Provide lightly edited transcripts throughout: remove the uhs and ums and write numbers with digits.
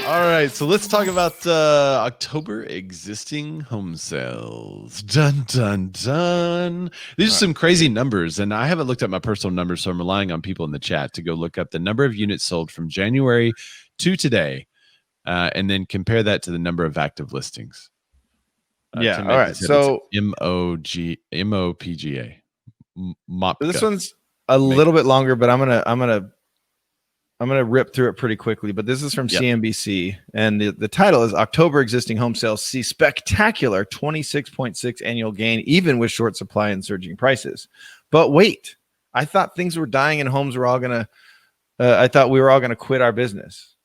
All right, so let's talk about October existing home sales. Dun, dun, dun. These are some crazy numbers, and I haven't looked at my personal numbers, so I'm relying on people in the chat to go look up the number of units sold from January to today, and then compare that to the number of active listings. Yeah, all right. So MOPGA. This one's a little bit longer, but I'm gonna rip through it pretty quickly. But this is from CNBC, and the title is October existing home sales see spectacular 26.6 annual gain, even with short supply and surging prices. But wait, I thought things were dying and homes were all gonna. I thought we were all gonna quit our business,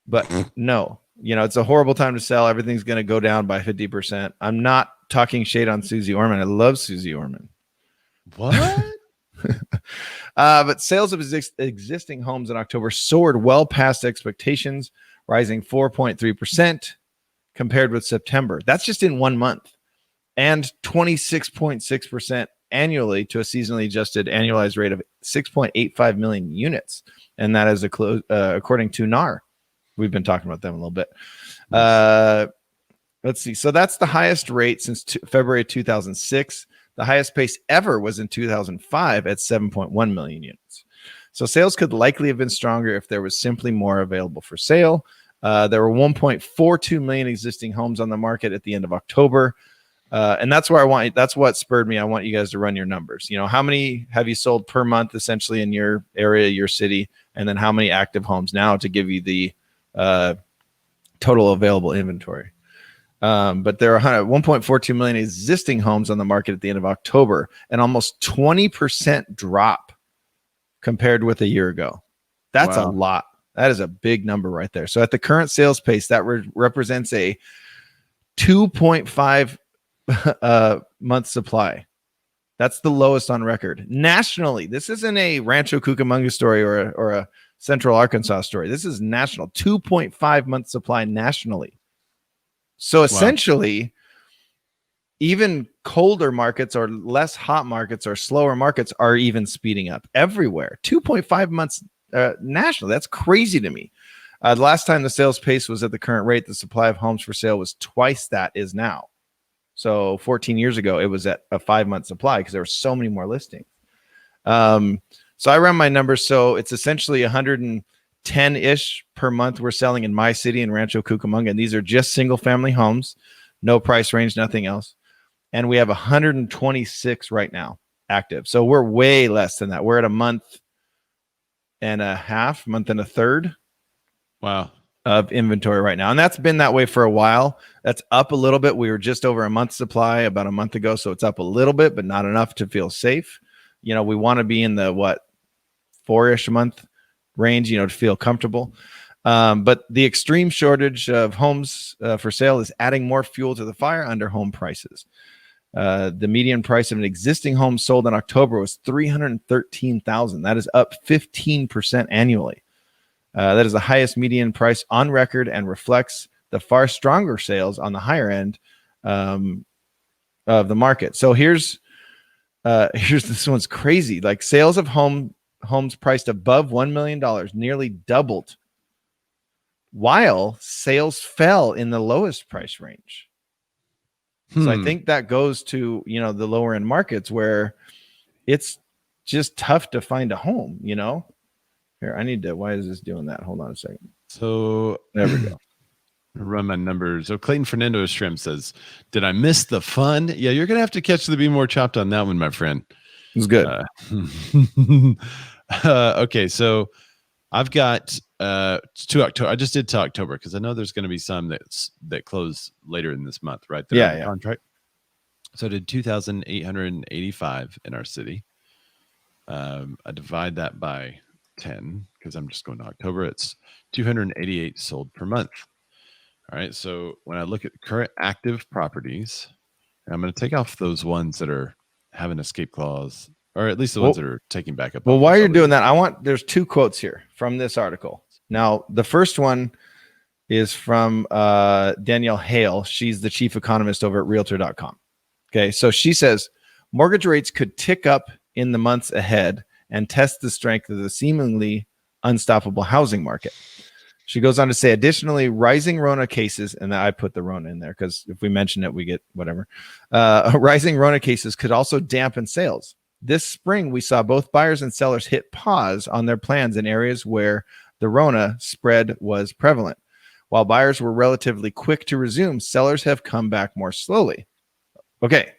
but no. You know, it's a horrible time to sell. Everything's going to go down by 50%. I'm not talking shade on Susie Orman. I love Susie Orman. What? But sales of existing homes in October soared well past expectations, rising 4.3% compared with September. That's just in 1 month, and 26.6% annually to a seasonally adjusted annualized rate of 6.85 million units. And that is according to NAR. We've been talking about them a little bit. Let's see. So that's the highest rate since February 2006. The highest pace ever was in 2005 at 7.1 million units. So sales could likely have been stronger if there was simply more available for sale. There were 1.42 million existing homes on the market at the end of October. And that's where that's what spurred me. I want you guys to run your numbers. You know, how many have you sold per month essentially in your area, your city, and then how many active homes now to give you the total available inventory. But there are 1.42 million existing homes on the market at the end of October, and almost 20% drop compared with a year ago. That's a lot. That is a big number right there. So at the current sales pace, that represents a 2.5 month supply. That's the lowest on record nationally. This isn't a Rancho Cucamonga story or a Central Arkansas story. This is national, 2.5 month supply nationally. So essentially, even colder markets or less hot markets or slower markets are even speeding up everywhere. 2.5 months national. That's crazy to me. The last time the sales pace was at the current rate, the supply of homes for sale was twice that is now. So 14 years ago, it was at a 5 month supply because there were so many more listings. So I ran my numbers. So it's essentially 110-ish per month we're selling in my city in Rancho Cucamonga. And these are just single family homes, no price range, nothing else. And we have 126 right now active. So we're way less than that. We're at a month and a half, month and a third. Wow. Of inventory right now. And that's been that way for a while. That's up a little bit. We were just over a month supply about a month ago. So it's up a little bit, but not enough to feel safe. You know, we want to be in the 4-ish month range, you know, to feel comfortable. But the extreme shortage of homes for sale is adding more fuel to the fire under home prices. The median price of an existing home sold in October was $313,000. That is up 15% annually. That is the highest median price on record and reflects the far stronger sales on the higher end of the market. So here's this one's crazy. Like sales of homes priced above $1 million nearly doubled, while sales fell in the lowest price range. So I think that goes to, you know, the lower end markets where it's just tough to find a home, you know. Here, I need to, why is this doing that? Hold on a second. So there we go. Run my numbers. So Clayton Fernando Shrimp says, did I miss the fun? Yeah, you're going to have to catch the Be More Chopped on that one, my friend. It was good. Okay, so I've got to October. I just did to October because I know there's going to be some that close later in this month, right? Yeah. Contract. So I did 2,885 in our city. I divide that by 10 because I'm just going to October. It's 288 sold per month. All right. So when I look at current active properties, I'm going to take off those ones that are have an escape clause, or at least the ones that are taking back up. Well, while you're doing that, there's 2 quotes here from this article. Now, the first one is from Danielle Hale. She's the chief economist over at realtor.com. Okay. So she says mortgage rates could tick up in the months ahead and test the strength of the seemingly unstoppable housing market. She goes on to say, additionally, rising Rona cases, and I put the Rona in there because if we mention it, we get whatever. Rising Rona cases could also dampen sales. This spring, we saw both buyers and sellers hit pause on their plans in areas where the Rona spread was prevalent. While buyers were relatively quick to resume, sellers have come back more slowly. Okay,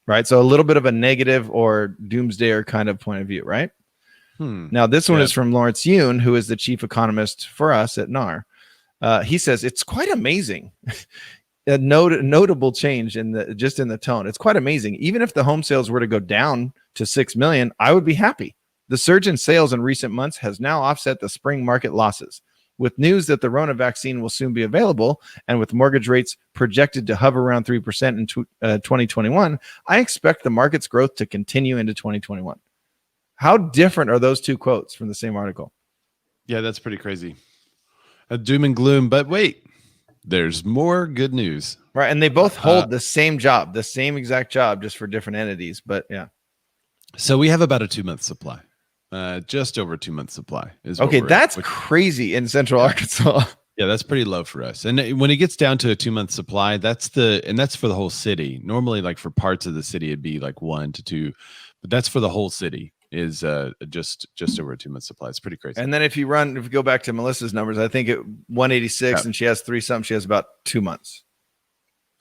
right? So a little bit of a negative or doomsdayer kind of point of view, right? Now, this one is from Lawrence Yoon, who is the chief economist for us at NAR. He says, it's quite amazing. A notable change in the tone. It's quite amazing. Even if the home sales were to go down to 6 million, I would be happy. The surge in sales in recent months has now offset the spring market losses. With news that the Rona vaccine will soon be available, and with mortgage rates projected to hover around 3% in 2021, I expect the market's growth to continue into 2021. How different are those two quotes from the same article? Yeah, that's pretty crazy. A doom and gloom, but wait, there's more good news. Right, and they both hold the same job, the same exact job, just for different entities, but yeah. So we have about a 2-month supply. Just over 2 months supply is okay. That's crazy in Central Arkansas. Yeah, that's pretty low for us. And when it gets down to a 2-month supply, that's for the whole city. Normally, like for parts of the city, it'd be like 1 to 2, but that's for the whole city. Is just over a 2-month supply. It's pretty crazy. And then if you go back to Melissa's numbers, I think 186, and she has 3 something. She has about 2 months.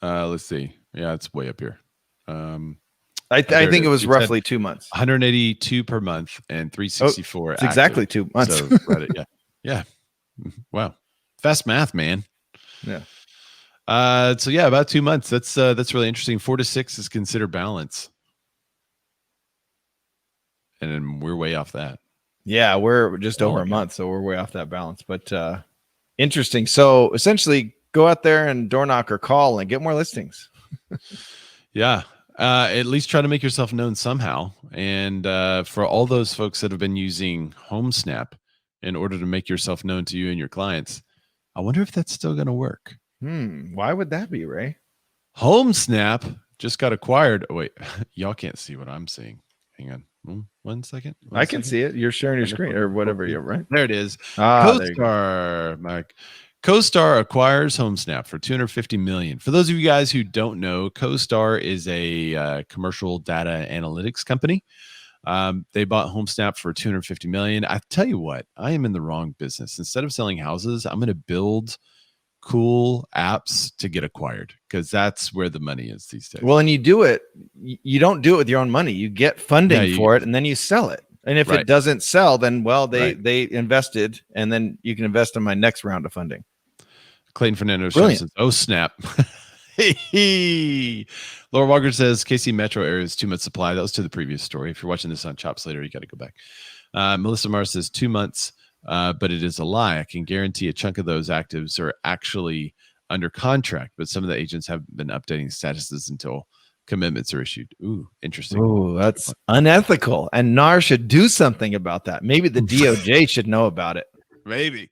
Let's see. Yeah, it's way up here. I think it was roughly 2 months. 182 per month and 364. It's exactly 2 months. So, right, yeah. Wow, fast math, man. Yeah. So yeah, about 2 months. That's really interesting. 4 to 6 is considered balance, and then we're way off that. Yeah, we're just over a month, so we're way off that balance. But interesting. So essentially, go out there and door knock or call and get more listings. Yeah. At least try to make yourself known somehow. And for all those folks that have been using HomeSnap in order to make yourself known to you and your clients, I wonder if that's still going to work. Why would that be, Ray? HomeSnap just got acquired. Oh, wait, y'all can't see what I'm seeing. Hang on. 1 second. I can see it. You're sharing your screen or whatever you're right. There it is. CoStar, Mike. CoStar acquires HomeSnap for $250 million. For those of you guys who don't know, CoStar is a commercial data analytics company. They bought HomeSnap for $250 million. I tell you what, I am in the wrong business. Instead of selling houses, I'm going to build cool apps to get acquired, because that's where the money is these days. Well, and you don't do it with your own money. You get funding for it, and then you sell it. And if it doesn't sell, then they invested, and then you can invest in my next round of funding. Clayton Fernando says, "Oh snap!" Laura Walker says, "KC metro area is 2 months supply." That was to the previous story. If you're watching this on Chops later, you got to go back. Melissa Mars says 2 months, but it is a lie. I can guarantee a chunk of those actives are actually under contract, but some of the agents have been updating statuses until commitments are issued. Ooh, interesting. Ooh, that's unethical. And NAR should do something about that. Maybe the DOJ should know about it. Maybe.